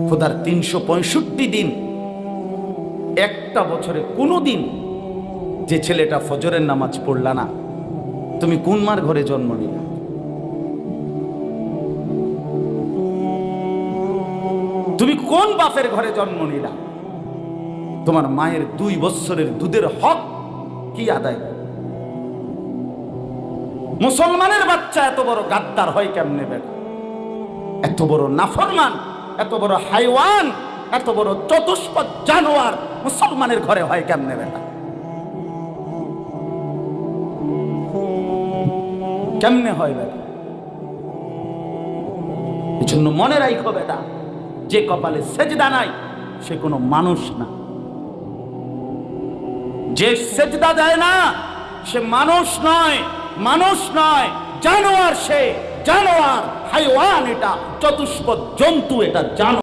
খোদার 365 দিন, একটা বছরে কোনো দিন যে ছেলেটা ফজরের নামাজ পড়লা না, তুমি কোন মার ঘরে জন্ম নিলা? তুমি কোন বাপের ঘরে জন্ম নিলা? তোমার মায়ের 2 বছরের দুধের হক কি আদায়? মুসলমানের বাচ্চা এত বড় গাদ্দার হয় কেমনে বেটা? এত বড় নাফরমান, এত বড় হাইওয়ান, এত বড় চতুষ্পদ জানোয়ার মুসলমানের ঘরে হয় কেমনে বেটা? কেমনে হয় বেটা? এজন্য মনে রাখো বেটা, যে কপালে সেজদা নাই সে কোনো মানুষ না। যে সেজদা দেয় না সে মানুষ নয়, মানুষ নয়, জানোয়ার। সে জানোয়ার, হাইওয়ান, এটা চতুষ্পদ জন্তু, এটা জানোয়ার।